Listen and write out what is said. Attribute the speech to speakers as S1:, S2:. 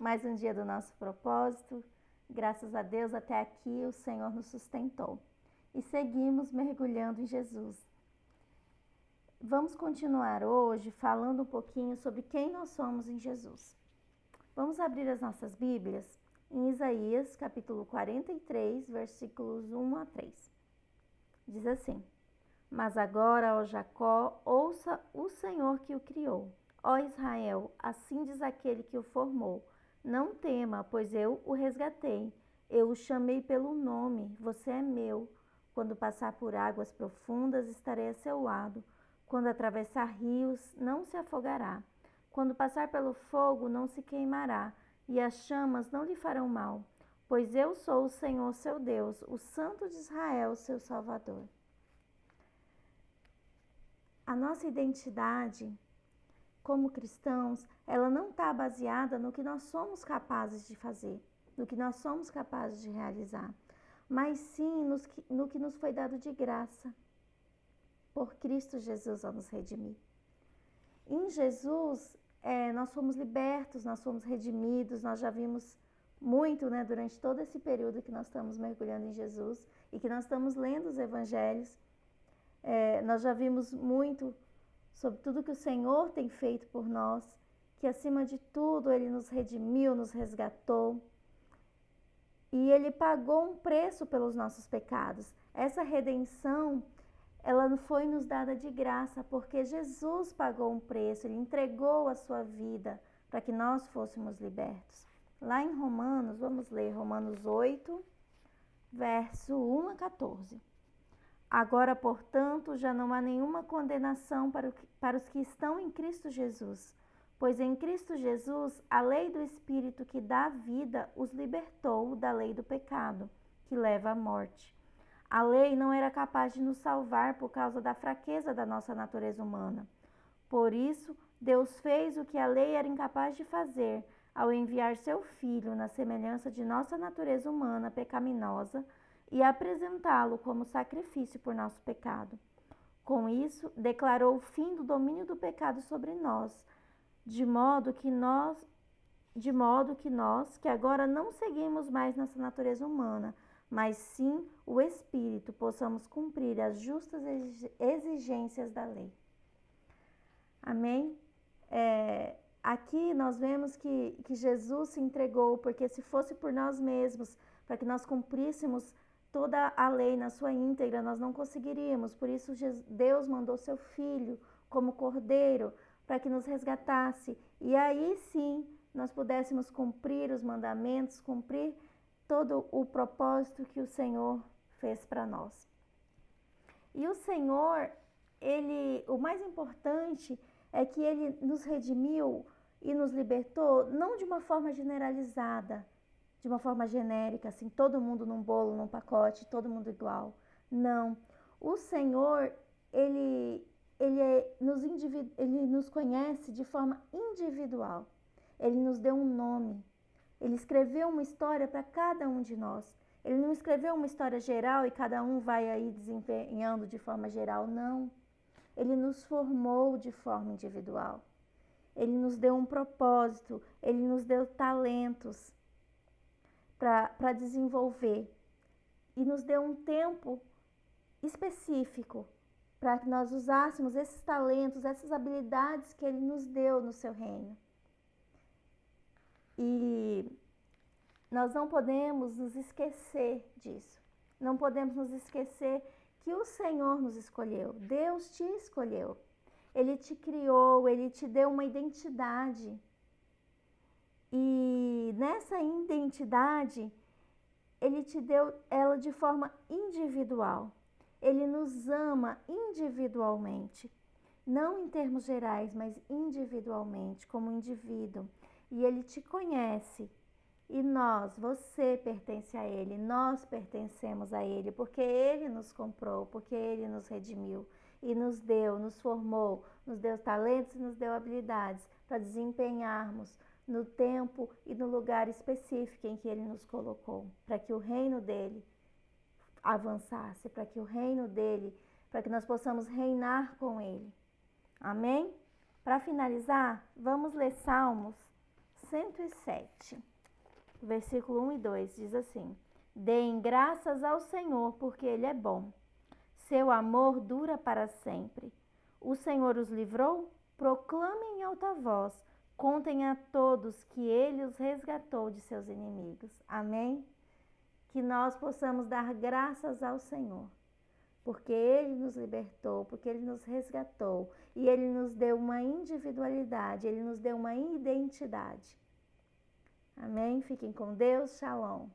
S1: mais um dia do nosso propósito. Graças a Deus, até aqui o Senhor nos sustentou. E seguimos mergulhando em Jesus. Vamos continuar hoje falando um pouquinho sobre quem nós somos em Jesus. Vamos abrir as nossas Bíblias em Isaías, capítulo 43, versículos 1 a 3. Diz assim: Mas agora, ó Jacó, ouça o Senhor que o criou. Ó Israel, assim diz aquele que o formou: Não tema, pois eu o resgatei. Eu o chamei pelo nome, você é meu. Quando passar por águas profundas, estarei a seu lado. Quando atravessar rios, não se afogará. Quando passar pelo fogo, não se queimará, e as chamas não lhe farão mal. Pois eu sou o Senhor, seu Deus, o Santo de Israel, seu Salvador. A nossa identidade como cristãos, ela não está baseada no que nós somos capazes de fazer, no que nós somos capazes de realizar, mas sim no que nos foi dado de graça por Cristo Jesus ao nos redimir. Em Jesus, nós fomos libertos, nós fomos redimidos, nós já vimos muito, durante todo esse período que nós estamos mergulhando em Jesus e que nós estamos lendo os evangelhos, nós já vimos muito sobre tudo que o Senhor tem feito por nós, que acima de tudo Ele nos redimiu, nos resgatou e Ele pagou um preço pelos nossos pecados. Essa redenção, ela foi nos dada de graça, porque Jesus pagou um preço, Ele entregou a sua vida para que nós fôssemos libertos. Lá em Romanos, vamos ler Romanos 8, verso 1 a 14. Agora, portanto, já não há nenhuma condenação para os que estão em Cristo Jesus, pois em Cristo Jesus a lei do Espírito que dá vida os libertou da lei do pecado, que leva à morte. A lei não era capaz de nos salvar por causa da fraqueza da nossa natureza humana. Por isso, Deus fez o que a lei era incapaz de fazer, ao enviar seu Filho na semelhança de nossa natureza humana pecaminosa, e apresentá-lo como sacrifício por nosso pecado. Com isso, declarou o fim do domínio do pecado sobre nós, de modo que nós, que agora não seguimos mais nossa natureza humana, mas sim o Espírito, possamos cumprir as justas exigências da lei. Amém? Aqui nós vemos que Jesus se entregou, porque se fosse por nós mesmos, para que nós cumpríssemos toda a lei na sua íntegra, nós não conseguiríamos. Por isso, Deus mandou seu Filho como cordeiro para que nos resgatasse. E aí sim, nós pudéssemos cumprir os mandamentos, cumprir todo o propósito que o Senhor fez para nós. E o Senhor, o mais importante é que Ele nos redimiu e nos libertou, não de uma forma generalizada, de uma forma genérica, assim, todo mundo num bolo, num pacote, todo mundo igual. Não. O Senhor, Ele nos conhece de forma individual. Ele nos deu um nome. Ele escreveu uma história para cada um de nós. Ele não escreveu uma história geral e cada um vai aí desempenhando de forma geral, não. Ele nos formou de forma individual. Ele nos deu um propósito, Ele nos deu talentos para desenvolver e nos deu um tempo específico para que nós usássemos esses talentos, essas habilidades que Ele nos deu no seu reino. E nós não podemos nos esquecer disso. Não podemos nos esquecer que o Senhor nos escolheu. Deus te escolheu. Ele te criou, Ele te deu uma identidade. E nessa identidade, Ele te deu ela de forma individual. Ele nos ama individualmente. Não em termos gerais, mas individualmente, como indivíduo. E Ele te conhece. E você pertence a Ele, nós pertencemos a Ele, porque Ele nos comprou, porque Ele nos redimiu e nos deu, nos formou, nos deu talentos e nos deu habilidades para desempenharmos no tempo e no lugar específico em que Ele nos colocou, para que o reino dEle avançasse, para que o reino dEle, para que nós possamos reinar com Ele. Amém? Para finalizar, vamos ler Salmos 107, versículo 1 e 2, diz assim: Deem graças ao Senhor, porque Ele é bom. Seu amor dura para sempre. O Senhor os livrou? Proclamem em alta voz. Contem a todos que Ele os resgatou de seus inimigos. Amém? Que nós possamos dar graças ao Senhor, porque Ele nos libertou, porque Ele nos resgatou e Ele nos deu uma individualidade, Ele nos deu uma identidade. Amém? Fiquem com Deus. Shalom.